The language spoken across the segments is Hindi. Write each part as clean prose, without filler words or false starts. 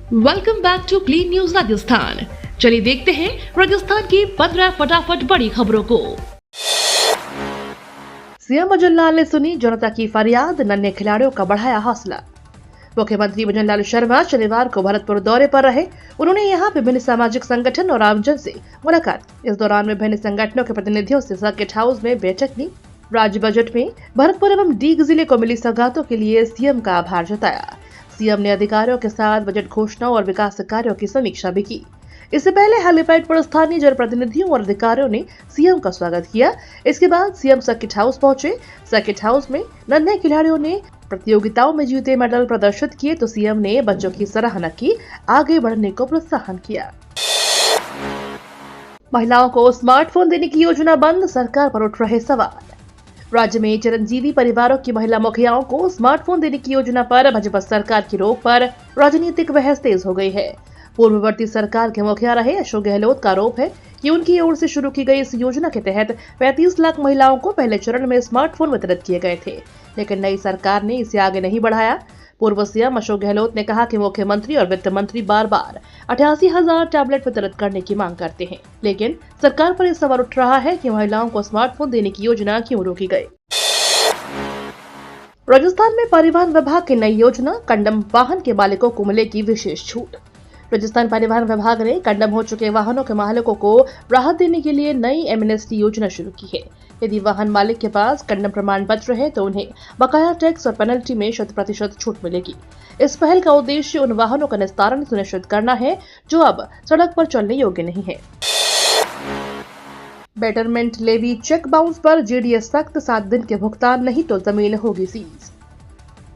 Welcome back to clean news Rajasthan. चलिए देखते हैं राजस्थान की 15 फटाफट बड़ी खबरों को। सीएम भजनलाल ने सुनी जनता की फरियाद, नन्हे खिलाड़ियों का बढ़ाया हौसला। मुख्यमंत्री भजनलाल शर्मा शनिवार को भरतपुर दौरे पर रहे। उन्होंने यहां विभिन्न सामाजिक संगठन और आमजन से मुलाकात। इस दौरान विभिन्न संगठनों के प्रतिनिधियों से सर्किट हाउस में बैठक की। राज्य बजट में भरतपुर एवं डीग जिले को मिली सौगातों के लिए सीएम का आभार जताया। सीएम ने अधिकारियों के साथ बजट घोषणाओं और विकास कार्यों की समीक्षा भी की। इससे पहले हेलीपैड पर स्थानीय जनप्रतिनिधियों और अधिकारियों ने सीएम का स्वागत किया। इसके बाद सीएम सर्किट हाउस पहुंचे। सर्किट हाउस में नन्हे खिलाड़ियों ने प्रतियोगिताओं में जीते मेडल प्रदर्शित किए तो सीएम ने बच्चों की सराहना की, आगे बढ़ने को प्रोत्साहन किया। महिलाओं को स्मार्टफोन देने की योजना बंद, सरकार पर उठ रहे सवाल। राज्य में चिरंजीवी परिवारों की महिला मुखियाओं को स्मार्टफोन देने की योजना पर भाजपा सरकार की रोक पर राजनीतिक बहस तेज हो गई है। पूर्ववर्ती सरकार के मुखिया रहे अशोक गहलोत का आरोप है कि उनकी ओर से शुरू की गई इस योजना के तहत 35 लाख महिलाओं को पहले चरण में स्मार्टफोन वितरित किए गए थे, लेकिन नई सरकार ने इसे आगे नहीं बढ़ाया। पूर्व सीएम अशोक गहलोत ने कहा कि मुख्यमंत्री और वित्त मंत्री बार बार 88,000 टैबलेट वितरित करने की मांग करते हैं, लेकिन सरकार पर यह सवाल उठ रहा है कि महिलाओं को स्मार्टफोन देने की योजना क्यों रोकी गई। राजस्थान में परिवहन विभाग की नई योजना, कंडम वाहन के मालिकों को मिलेगी विशेष छूट। राजस्थान परिवहन विभाग ने कंडम हो चुके वाहनों के मालिकों को राहत देने के लिए नई एमनेस्टी योजना शुरू की है। यदि वाहन मालिक के पास कंडम प्रमाण पत्र है तो उन्हें बकाया टैक्स और पेनल्टी में 100% छूट मिलेगी। इस पहल का उद्देश्य उन वाहनों का निस्तारण सुनिश्चित करना है जो अब सड़क पर चलने योग्य नहीं है। बेटरमेंट लेवी चेक बाउंस पर जेडीएस सख्त, 7 दिन के भुगतान नहीं तो जमीन होगी सीज।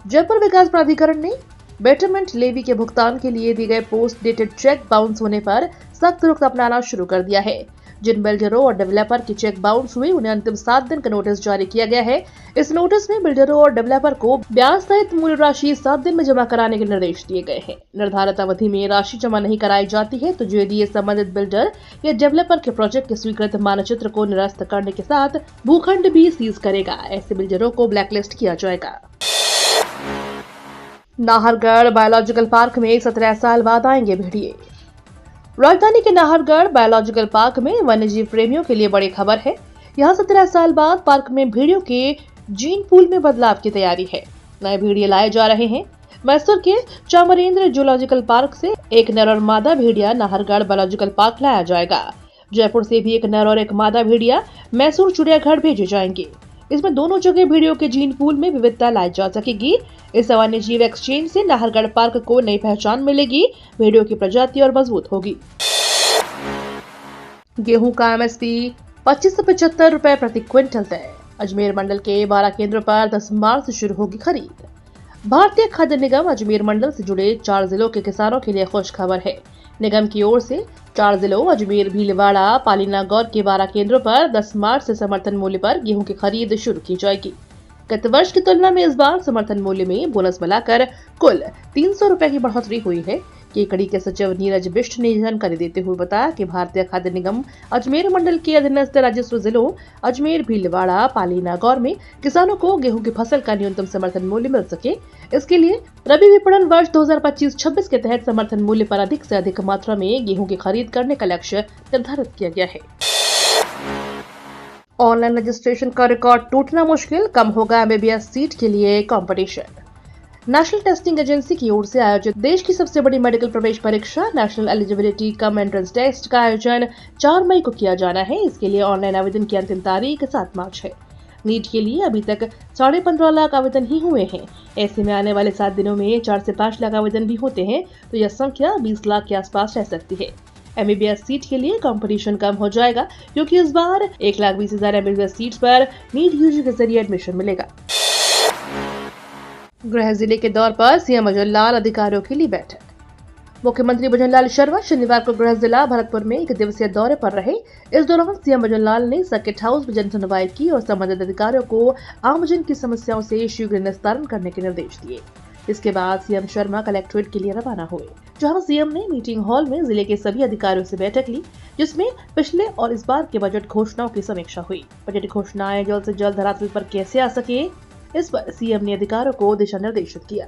जयपुर विकास प्राधिकरण ने बेटरमेंट लेवी के भुगतान के लिए दिए गए पोस्ट डेटेड चेक बाउंस होने पर सख्त रुख अपनाना शुरू कर दिया है। जिन बिल्डरों और डेवलपर की चेक बाउंस हुई उन्हें अंतिम 7 दिन का नोटिस जारी किया गया है। इस नोटिस में बिल्डरों और डेवलपर को ब्याज सहित मूल राशि 7 दिन में जमा कराने के निर्देश दिए गए हैं। निर्धारित अवधि में राशि जमा नहीं कराई जाती है तो जेडीएस संबंधित बिल्डर या डेवलपर के प्रोजेक्ट के स्वीकृत मानचित्र को निरस्त करने के साथ भूखंड भी सीज करेगा। ऐसे बिल्डरों को ब्लैकलिस्ट किया जाएगा। नाहरगढ़ बायोलॉजिकल पार्क में 17 साल बाद आएंगे भेड़िए। राजधानी के नाहरगढ़ बायोलॉजिकल पार्क में वन्यजीव प्रेमियों के लिए बड़ी खबर है। यहाँ 17 साल बाद पार्क में भेड़ियों के जीन पूल में बदलाव की तैयारी है। नए भेड़िए लाए जा रहे हैं। मैसूर के चामरेंद्र जूलॉजिकल पार्क से एक नर और मादा भेड़िया नाहरगढ़ बायोलॉजिकल पार्क लाया जाएगा। जयपुर से भी एक नर और एक मादा भेड़िया मैसूर चिड़ियाघर भेजे जाएंगे। इसमें दोनों जगह भेड़ियों के जीन पूल में विविधता लाई जा सकेगी। इस वन्यजीव एक्सचेंज से नाहरगढ़ पार्क को नई पहचान मिलेगी। भेड़ियों की प्रजाति और मजबूत होगी। गेहूं का एमएसपी 25 से 75 रुपए प्रति क्विंटल तय। अजमेर मंडल के 12 केंद्रों पर 10 मार्च से शुरू होगी खरीद। भारतीय खाद्य निगम अजमेर मंडल से जुड़े 4 जिलों के किसानों के लिए खुश खबर है। निगम की ओर से 4 जिलों अजमेर, भीलवाड़ा, पालीना गौर के 12 केंद्रों पर 10 मार्च से समर्थन मूल्य पर गेहूं की खरीद शुरू की जाएगी। गत वर्ष की तुलना में इस बार समर्थन मूल्य में बोनस मिलाकर कुल 300 रुपए की बढ़ोतरी हुई है। केकड़ी के सचिव नीरज बिष्ट ने जानकारी देते हुए बताया कि भारतीय खाद्य निगम अजमेर मंडल के अधीनस्थ राजस्व जिलों अजमेर, भीलवाड़ा, पालीना गौर में किसानों को गेहूं की फसल का न्यूनतम समर्थन मूल्य मिल सके, इसके लिए रबी विपणन वर्ष 2025-26 के तहत समर्थन मूल्य पर अधिक से अधिक मात्रा में गेहूं की खरीद करने का लक्ष्य निर्धारित किया गया है। ऑनलाइन रजिस्ट्रेशन का रिकॉर्ड टूटना मुश्किल, कम होगा एमबीबीएस सीट के लिए कंपटीशन। नेशनल टेस्टिंग एजेंसी की ओर से आयोजित देश की सबसे बड़ी मेडिकल प्रवेश परीक्षा national eligibility cum entrance test का आयोजन 4 मई को किया जाना है। इसके लिए ऑनलाइन आवेदन की अंतिम तारीख 7 मार्च है। नीट के लिए अभी तक 15.5 लाख आवेदन ही हुए हैं। ऐसे में आने वाले 7 दिनों में 4 से 5 लाख आवेदन भी होते हैं तो यह संख्या 20 लाख के आसपास रह सकती है। एमबीबीएस सीट के लिए कंपटीशन कम हो जाएगा क्योंकि इस बार 1,20,000 एमबीबीएस सीट पर नीट यूजी के जरिए एडमिशन मिलेगा। गृह जिले के दौर पर सीएम भजनलाल, अधिकारियों के लिए बैठक। मुख्यमंत्री भजनलाल शर्मा शनिवार को गृह जिला भरतपुर में 1 दिवसीय दौरे पर रहे। इस दौरान सीएम भजनलाल ने सर्किट हाउस में जन सुनवाई की और संबंधित अधिकारियों को आमजन की समस्याओं से शीघ्र निस्तारण करने के निर्देश दिए। इसके बाद सीएम शर्मा कलेक्ट्रेट के लिए रवाना हुए, जहां सीएम ने मीटिंग हॉल में जिले के सभी अधिकारियों से बैठक ली, जिसमें पिछले और इस बार के बजट घोषणाओं की समीक्षा हुई। बजट घोषणाएं जल्द से जल्द धरातल पर कैसे आ सके, इस पर सीएम ने अधिकारियों को दिशा निर्देशित किया।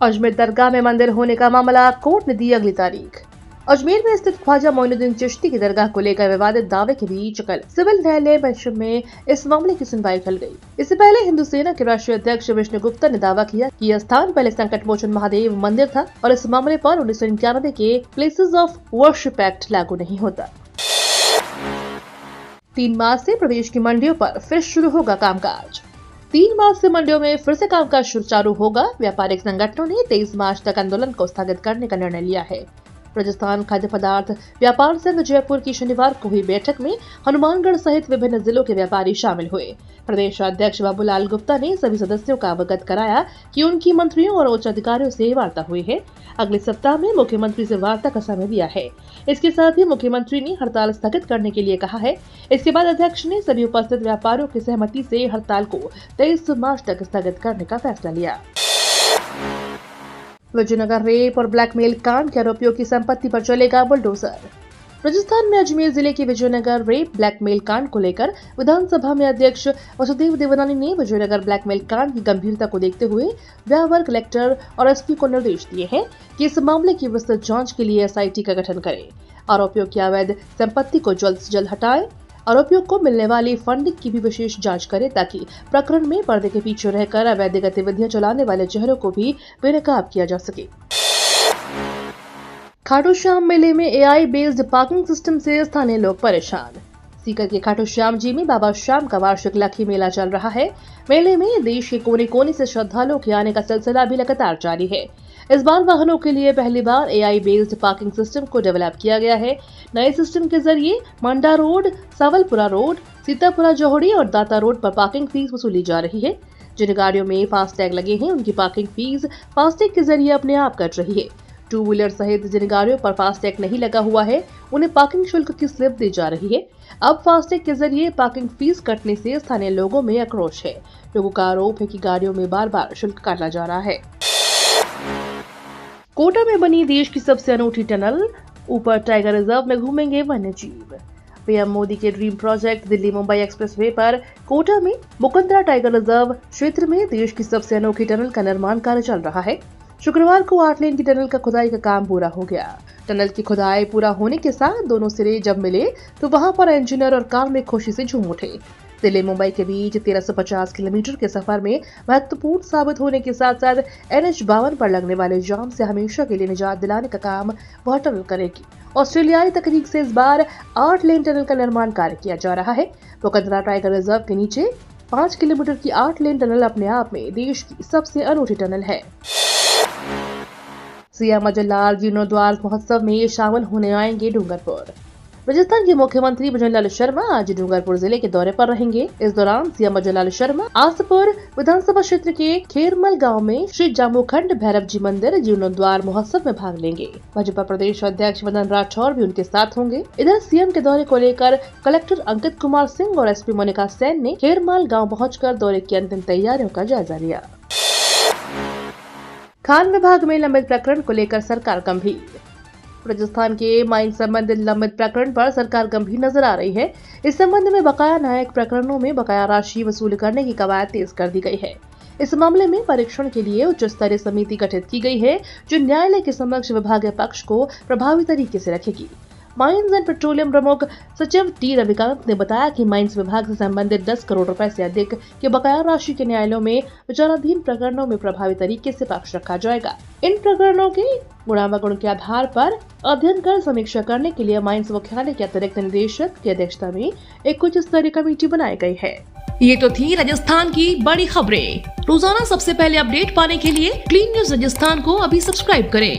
अजमेर दरगाह में मंदिर होने का मामला, कोर्ट ने दी अगली तारीख। अजमेर में स्थित ख्वाजा मोइनुद्दीन चिश्ती की दरगाह को लेकर विवादित दावे के बीच कल सिविल न्यायालय में इस मामले की सुनवाई चल गई। इससे पहले हिंदू सेना के राष्ट्रीय अध्यक्ष विष्णु गुप्ता ने दावा किया कि यह स्थान पहले संकट मोचन महादेव मंदिर था और इस मामले पर 1991 के प्लेसेस ऑफ वर्शिप एक्ट लागू नहीं होता। 3 मार्च से प्रदेश की मंडियों पर फिर शुरू होगा कामकाज। 3 मार्च से मंडियों में फिर से कामकाज चालू होगा। व्यापारिक संगठनों ने 23 मार्च तक आंदोलन को स्थगित करने का निर्णय लिया है। राजस्थान खाद्य पदार्थ व्यापार संघ जयपुर की शनिवार को हुई बैठक में हनुमानगढ़ सहित विभिन्न जिलों के व्यापारी शामिल हुए। प्रदेश अध्यक्ष बाबूलाल गुप्ता ने सभी सदस्यों का अवगत कराया कि उनकी मंत्रियों और उच्च अधिकारियों से वार्ता हुई है। अगले सप्ताह में मुख्यमंत्री से वार्ता का समय दिया है। इसके साथ ही मुख्यमंत्री ने हड़ताल स्थगित करने के लिए कहा है। इसके बाद अध्यक्ष ने सभी उपस्थित व्यापारियों की सहमति से हड़ताल को 23 मार्च तक स्थगित करने का फैसला लिया। विजयनगर रेप और ब्लैकमेल कांड के आरोपियों की संपत्ति पर चलेगा बुलडोजर। राजस्थान में अजमेर जिले के विजयनगर रेप ब्लैकमेल कांड को लेकर विधानसभा में अध्यक्ष वसुदेव देवनानी ने विजयनगर ब्लैकमेल कांड की गंभीरता को देखते हुए व्यावर कलेक्टर और एसपी को निर्देश दिए हैं कि इस मामले की विस्तृत जांच के लिए एसआईटी का गठन करें। आरोपियों की अवैध संपत्ति को जल्द से जल्द हटाएं। आरोपियों को मिलने वाली फंडिंग की भी विशेष जांच करें ताकि प्रकरण में पर्दे के पीछे रहकर अवैध गतिविधियां चलाने वाले चेहरों को भी बेनकाब किया जा सके। खाटू श्याम मेले में एआई बेस्ड पार्किंग सिस्टम से स्थानीय लोग परेशान। सीकर के खाटू श्याम जी में बाबा श्याम का वार्षिक लक्खी मेला चल रहा है। मेले में देश के कोने कोने से श्रद्धालुओं के आने का सिलसिला भी लगातार जारी है। इस बार वाहनों के लिए पहली बार एआई बेस्ड पार्किंग सिस्टम को डेवलप किया गया है। नए सिस्टम के जरिए मंडा रोड, सावलपुरा रोड, सीतापुरा जोहड़ी और दाता रोड पर पार्किंग फीस वसूली जा रही है। जिन गाड़ियों में फास्टैग लगे हैं उनकी पार्किंग फीस फास्टैग के जरिए अपने आप कट रही है। 2 व्हीलर सहित जिन गाड़ियों पर फास्टैग नहीं लगा हुआ है उन्हें पार्किंग शुल्क की स्लिप दी जा रही है। अब फास्टैग के जरिए पार्किंग फीस कटने से स्थानीय लोगों में आक्रोश है। लोगों का आरोप है कि गाड़ियों में बार-बार शुल्क काटा जा रहा है। कोटा में बनी देश की सबसे अनूठी टनल, ऊपर टाइगर रिजर्व में घूमेंगे वन्यजीव। पीएम मोदी के dream project Delhi Mumbai expressway पर कोटा में मुकंदरा टाइगर रिजर्व क्षेत्र में देश की सबसे अनोखी टनल का निर्माण कार्य चल रहा है। शुक्रवार को 8 लेन की टनल का खुदाई का काम पूरा हो गया। टनल की खुदाई पूरा होने के साथ दोनों सिरे जब मिले तो वहां पर इंजीनियर और कार्मिक खुशी से झूम उठे। दिल्ली मुंबई के बीच 1350 किलोमीटर के सफर में महत्वपूर्ण साबित होने के साथ साथ NH-52 पर लगने वाले जाम से हमेशा के लिए निजात दिलाने का काम वह टनल करेगी। ऑस्ट्रेलियाई तकनीक से इस बार 8 लेन टनल का निर्माण कार्य किया जा रहा है। मुकंदरा टाइगर रिजर्व के नीचे 5 किलोमीटर की 8 लेन टनल अपने आप में देश की सबसे अनूठी टनल है। सीएम अजय लाल जीर्णोद्वार महोत्सव में शामिल होने आएंगे डूंगरपुर। राजस्थान के मुख्यमंत्री विजयलाल शर्मा आज डूंगरपुर जिले के दौरे पर रहेंगे। इस दौरान सीएम विजयलाल शर्मा आसपुर विधानसभा क्षेत्र के खेरमल गांव में श्री जामुखंड भैरव जी मंदिर जीर्णोद्वार महोत्सव में भाग लेंगे। भाजपा प्रदेश अध्यक्ष मदन राठौर भी उनके साथ होंगे। इधर सीएम के दौरे को लेकर कलेक्टर अंकित कुमार सिंह और एसपी मोनिका सेन ने खेरमल गाँव पहुँचकर दौरे की अंतिम तैयारियों का जायजा लिया। खान विभाग में लंबित प्रकरण को लेकर सरकार गंभीर। राजस्थान के माइन संबंधित लंबित प्रकरण पर सरकार गंभीर नजर आ रही है। इस संबंध में बकाया न्यायिक प्रकरणों में बकाया राशि वसूल करने की कवायद तेज कर दी गई है। इस मामले में परीक्षण के लिए उच्च स्तरीय समिति गठित की गई है जो न्यायालय के समक्ष विभागीय पक्ष को प्रभावी तरीके से रखेगी। माइंस एंड पेट्रोलियम प्रमुख सचिव टी रविकांत ने बताया कि माइंस विभाग से संबंधित 10 करोड़ रुपए से अधिक के बकाया राशि के न्यायालयों में विचाराधीन प्रकरणों में प्रभावी तरीके से पक्ष रखा जाएगा। इन प्रकरणों के गुणावगुण के आधार पर अध्ययन कर समीक्षा करने के लिए माइंस मुख्यालय के अतिरिक्त निदेशक की अध्यक्षता में एक उच्च स्तरीय कमेटी बनाई गई है। ये तो थी राजस्थान की बड़ी खबरें। रोजाना सबसे पहले अपडेट पाने के लिए क्लीन न्यूज राजस्थान को अभी सब्सक्राइब करें।